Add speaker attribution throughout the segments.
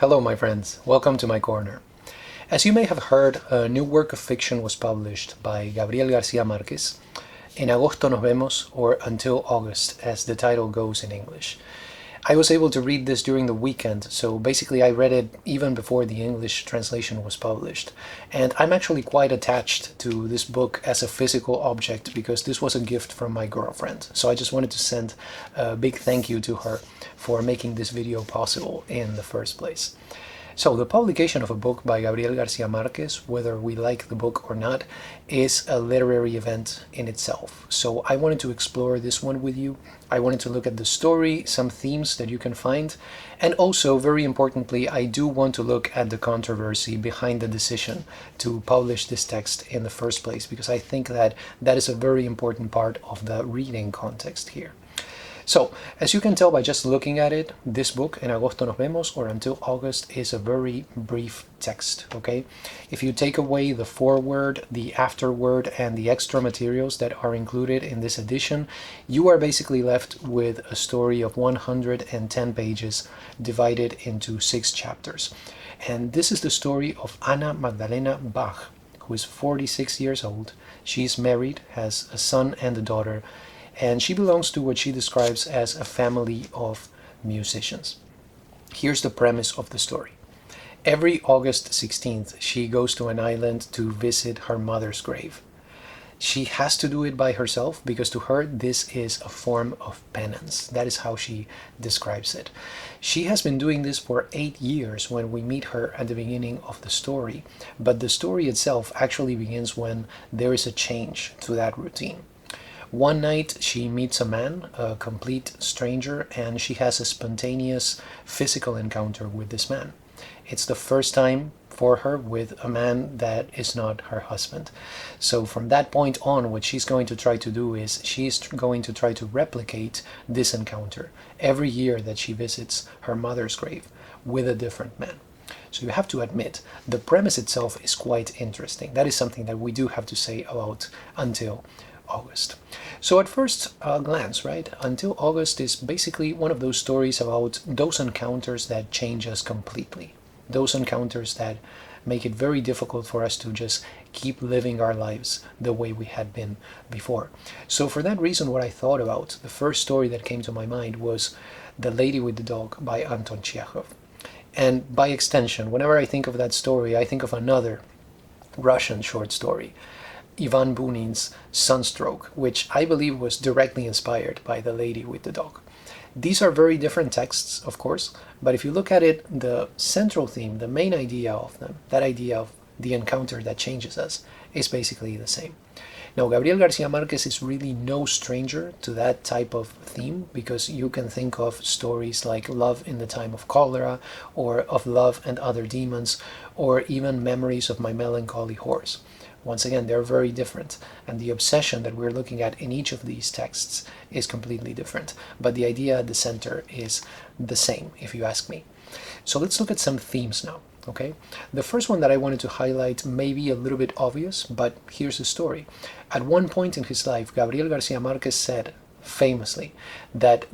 Speaker 1: Hello, my friends. Welcome to my corner. As you may have heard, a new work of fiction was published by Gabriel García Márquez, En agosto nos vemos, or Until August, as the title goes in English. I was able to read this during the weekend, so basically I read it even before the English translation was published. And I'm actually quite attached to this book as a physical object because this was a gift from my girlfriend. So I just wanted to send a big thank you to her for making this video possible in the first place. So the publication of a book by Gabriel García Márquez, whether we like the book or not, is a literary event in itself. So I wanted to explore this one with you. I wanted to look at the story, some themes that you can find, and also, very importantly, I do want to look at the controversy behind the decision to publish this text in the first place, because I think that that is a very important part of the reading context here. So, as you can tell by just looking at it, this book, En agosto nos vemos, or Until August, is a very brief text, okay? If you take away the foreword, the afterword, and the extra materials that are included in this edition, you are basically left with a story of 110 pages divided into 6 chapters. And this is the story of Ana Magdalena Bach, who is 46 years old. She's married, has a son and a daughter, and she belongs to what she describes as a family of musicians. Here's the premise of the story. Every August 16th, she goes to an island to visit her mother's grave. She has to do it by herself because to her this is a form of penance. That is how she describes it. She has been doing this for 8 years when we meet her at the beginning of the story, but the story itself actually begins when there is a change to that routine. One night she meets a man, a complete stranger, and she has a spontaneous physical encounter with this man. It's the first time for her with a man that is not her husband. So from that point on, what she's going to try to do is she's going to try to replicate this encounter every year that she visits her mother's grave with a different man. So you have to admit, the premise itself is quite interesting. That is something that we do have to say about Until August. So at first glance, right, Until August is basically one of those stories about those encounters that change us completely. Those encounters that make it very difficult for us to just keep living our lives the way we had been before. So for that reason, what I thought about, the first story that came to my mind was The Lady with the Dog by Anton Chekhov. And by extension, whenever I think of that story, I think of another Russian short story, Ivan Bunin's Sunstroke, which I believe was directly inspired by The Lady with the Dog. These are very different texts, of course, but if you look at it, the central theme, the main idea of them, that idea of the encounter that changes us, is basically the same. Now, Gabriel García Márquez is really no stranger to that type of theme, because you can think of stories like Love in the Time of Cholera, or Of Love and Other Demons, or even Memories of My Melancholy Horse. Once again, they're very different, and the obsession that we're looking at in each of these texts is completely different, but the idea at the center is the same, if you ask me. So let's look at some themes now, okay? The first one that I wanted to highlight may be a little bit obvious, but here's the story. At one point in his life, Gabriel García Márquez said, famously, that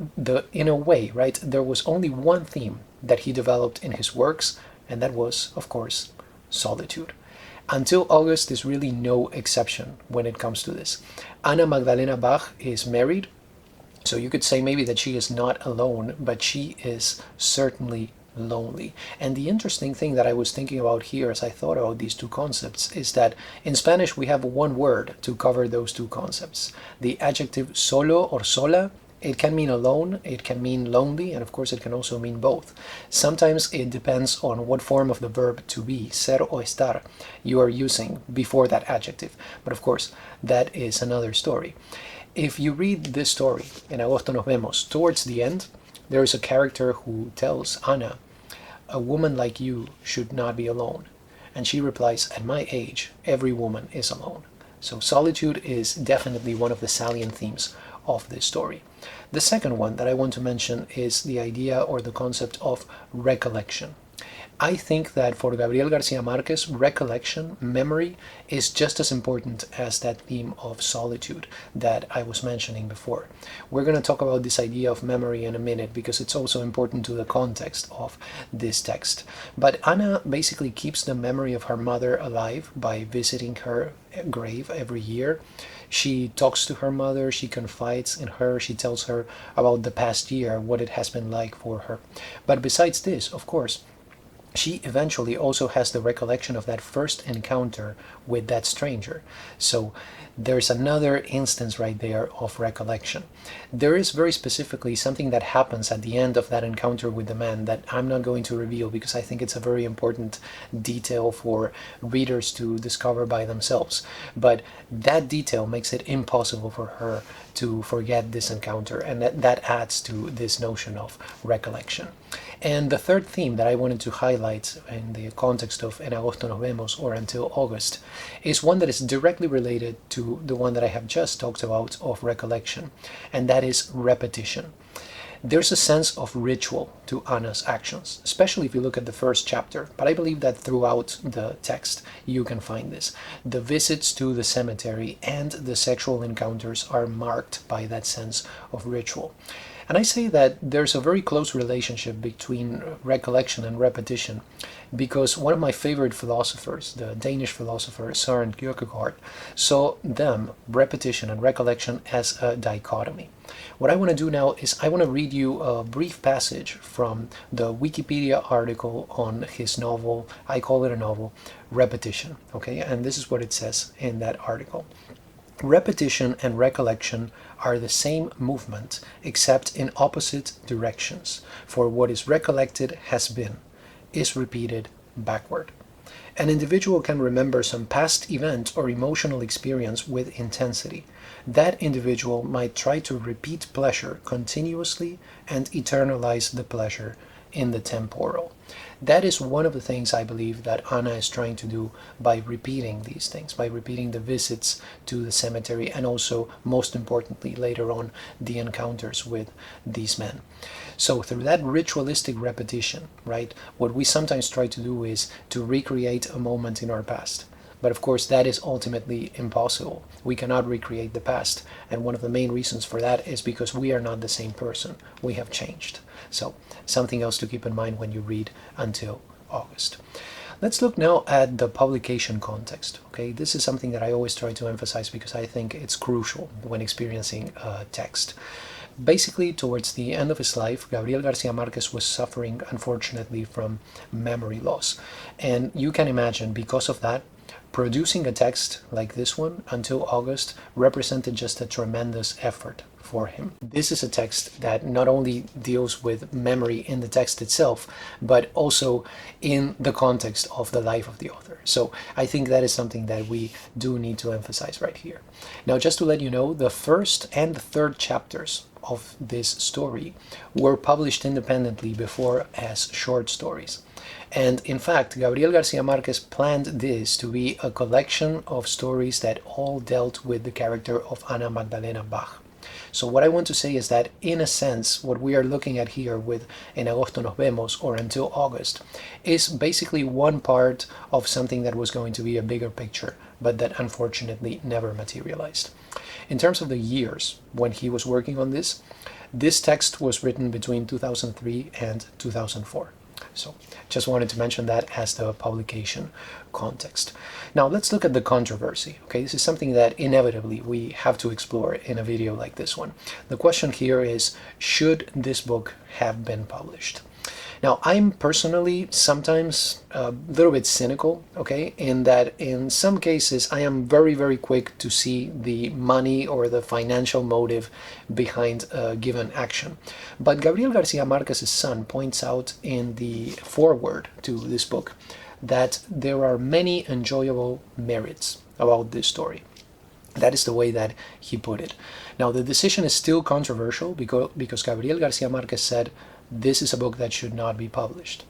Speaker 1: in a way, right, there was only one theme that he developed in his works, and that was, of course, solitude. Until August is really no exception when it comes to this. Ana Magdalena Bach is married, so you could say maybe that she is not alone, but she is certainly lonely. And the interesting thing that I was thinking about here as I thought about these two concepts is that in Spanish we have one word to cover those two concepts. The adjective solo or sola. It can mean alone, it can mean lonely, and of course it can also mean both. Sometimes it depends on what form of the verb to be, ser o estar, you are using before that adjective. But of course, that is another story. If you read this story, En agosto nos vemos, towards the end, there is a character who tells Ana, a woman like you should not be alone. And she replies, at my age, every woman is alone. So solitude is definitely one of the salient themes of this story. The second one that I want to mention is the idea or the concept of recollection. I think that for Gabriel Garcia Marquez, recollection, memory, is just as important as that theme of solitude that I was mentioning before. We're going to talk about this idea of memory in a minute because it's also important to the context of this text. But Ana basically keeps the memory of her mother alive by visiting her grave every year. She talks to her mother, she confides in her, she tells her about the past year, what it has been like for her. But besides this, of course, she eventually also has the recollection of that first encounter with that stranger. So there's another instance right there of recollection. There is very specifically something that happens at the end of that encounter with the man that I'm not going to reveal because I think it's a very important detail for readers to discover by themselves. But that detail makes it impossible for her to forget this encounter, and that adds to this notion of recollection. And the third theme that I wanted to highlight in the context of En Agosto Nos Vemos, or Until August, is one that is directly related to the one that I have just talked about of recollection, and that is repetition. There's a sense of ritual to Ana's actions, especially if you look at the first chapter, but I believe that throughout the text you can find this. The visits to the cemetery and the sexual encounters are marked by that sense of ritual. And I say that there's a very close relationship between recollection and repetition because one of my favorite philosophers, the Danish philosopher Søren Kierkegaard, saw them, repetition and recollection, as a dichotomy. What I want to do now is I want to read you a brief passage from the Wikipedia article on his novel, I call it a novel, Repetition. Okay, and this is what it says in that article. Repetition and recollection are the same movement, except in opposite directions, for what is recollected has been, is repeated backward. An individual can remember some past event or emotional experience with intensity. That individual might try to repeat pleasure continuously and eternalize the pleasure in the temporal. That is one of the things I believe that Ana is trying to do by repeating these things, by repeating the visits to the cemetery and also, most importantly, later on, the encounters with these men. So through that ritualistic repetition, right, what we sometimes try to do is to recreate a moment in our past. But of course, that is ultimately impossible. We cannot recreate the past. And one of the main reasons for that is because we are not the same person. We have changed. So something else to keep in mind when you read Until August. Let's look now at the publication context. Okay, this is something that I always try to emphasize because I think it's crucial when experiencing a text. Basically, towards the end of his life, Gabriel Garcia Marquez was suffering, unfortunately, from memory loss. And you can imagine, because of that, producing a text like this one, Until August, represented just a tremendous effort for him. This is a text that not only deals with memory in the text itself, but also in the context of the life of the author. So I think that is something that we do need to emphasize right here. Now, just to let you know, the first and the third chapters of this story were published independently before as short stories. And in fact, Gabriel Garcia Marquez planned this to be a collection of stories that all dealt with the character of Ana Magdalena Bach. So what I want to say is that, in a sense, what we are looking at here with En Agosto Nos Vemos, or Until August, is basically one part of something that was going to be a bigger picture, but that unfortunately never materialized. In terms of the years when he was working on this text was written between 2003 and 2004. So just wanted to mention that as the publication context. Now let's look at the controversy. Okay, this is something that inevitably we have to explore in a video like this one. The question here is, should this book have been published? Now, I'm personally sometimes a little bit cynical, okay, in that in some cases I am very, very quick to see the money or the financial motive behind a given action. But Gabriel Garcia Marquez's son points out in the foreword to this book that there are many enjoyable merits about this story. That is the way that he put it. Now, the decision is still controversial because Gabriel Garcia Marquez said, this is a book that should not be published.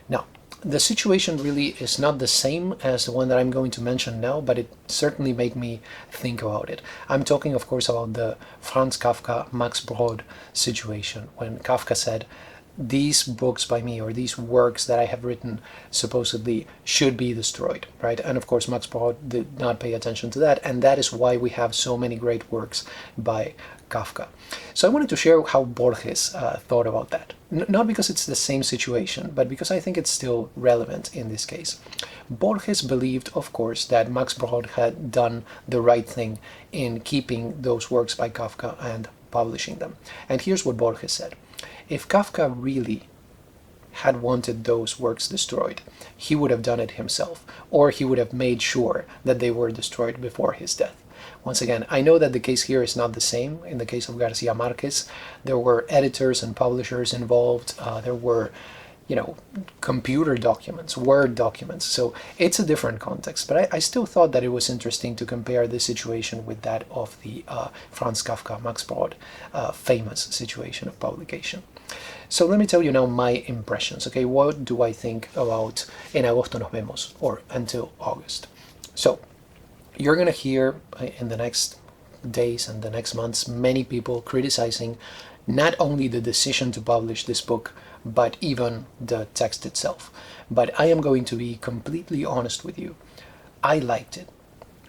Speaker 1: Now, the situation really is not the same as the one that I'm going to mention now, but it certainly made me think about it. I'm talking, of course, about the Franz Kafka, Max Brod situation, when Kafka said, these books by me, or these works that I have written, supposedly should be destroyed, right? And of course Max Brod did not pay attention to that, and that is why we have so many great works by Kafka. So I wanted to share how Borges thought about that. Not because it's the same situation, but because I think it's still relevant in this case. Borges believed, of course, that Max Brod had done the right thing in keeping those works by Kafka and publishing them. And here's what Borges said. If Kafka really had wanted those works destroyed, he would have done it himself, or he would have made sure that they were destroyed before his death. Once again, I know that the case here is not the same. In the case of Garcia Marquez, there were editors and publishers involved. There were, computer documents, Word documents. So it's a different context. But I still thought that it was interesting to compare this situation with that of the Franz Kafka, Max Brod, famous situation of publication. So let me tell you now my impressions. Okay, what do I think about En Agosto Nos Vemos, or Until August? So you're going to hear in the next days and the next months many people criticizing not only the decision to publish this book, but even the text itself. But I am going to be completely honest with you. I liked it.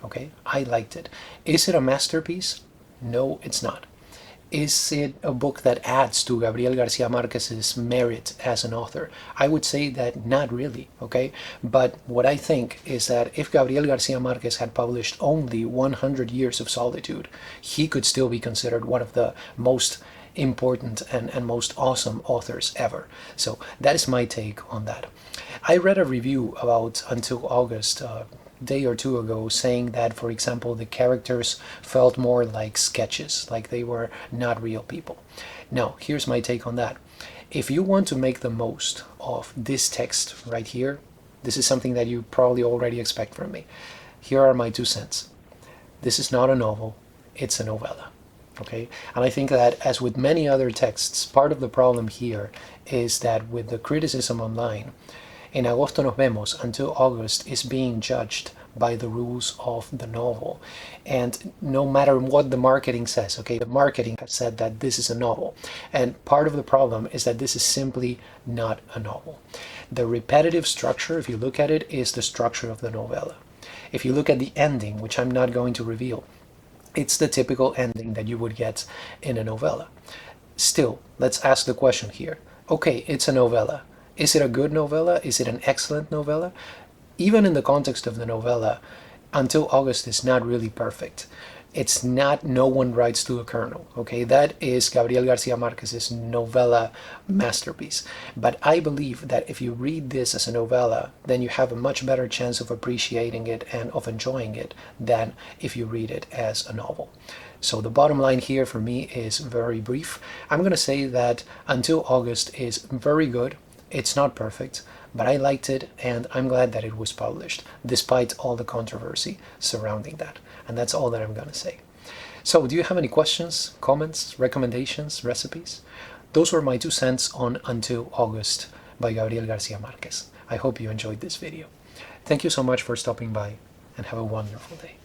Speaker 1: Okay, I liked it. Is it a masterpiece? No, it's not. Is it a book that adds to Gabriel Garcia Marquez's merit as an author? I would say that not really, okay? But what I think is that if Gabriel Garcia Marquez had published only 100 Years of Solitude, he could still be considered one of the most important and most awesome authors ever. So that is my take on that. I read a review about Until August day or two ago, saying that, for example, the characters felt more like sketches, like they were not real people. Now, here's my take on that. If you want to make the most of this text right here, this is something that you probably already expect from me. Here are my 2 cents. This is not a novel, it's a novella. Okay? And I think that, as with many other texts, part of the problem here is that with the criticism online, En Agosto Nos Vemos, Until August, is being judged by the rules of the novel. And no matter what the marketing says, okay, the marketing has said that this is a novel. And part of the problem is that this is simply not a novel. The repetitive structure, if you look at it, is the structure of the novella. If you look at the ending, which I'm not going to reveal, it's the typical ending that you would get in a novella. Still, let's ask the question here. Okay, it's a novella. Is it a good novella? Is it an excellent novella? Even in the context of the novella, Until August is not really perfect. It's not No One Writes to a Colonel, okay? That is Gabriel Garcia Marquez's novella masterpiece. But I believe that if you read this as a novella, then you have a much better chance of appreciating it and of enjoying it than if you read it as a novel. So the bottom line here for me is very brief. I'm going to say that Until August is very good. It's not perfect, but I liked it, and I'm glad that it was published, despite all the controversy surrounding that. And that's all that I'm going to say. So do you have any questions, comments, recommendations, recipes? Those were my 2 cents on Until August by Gabriel Garcia Marquez. I hope you enjoyed this video. Thank you so much for stopping by, and have a wonderful day.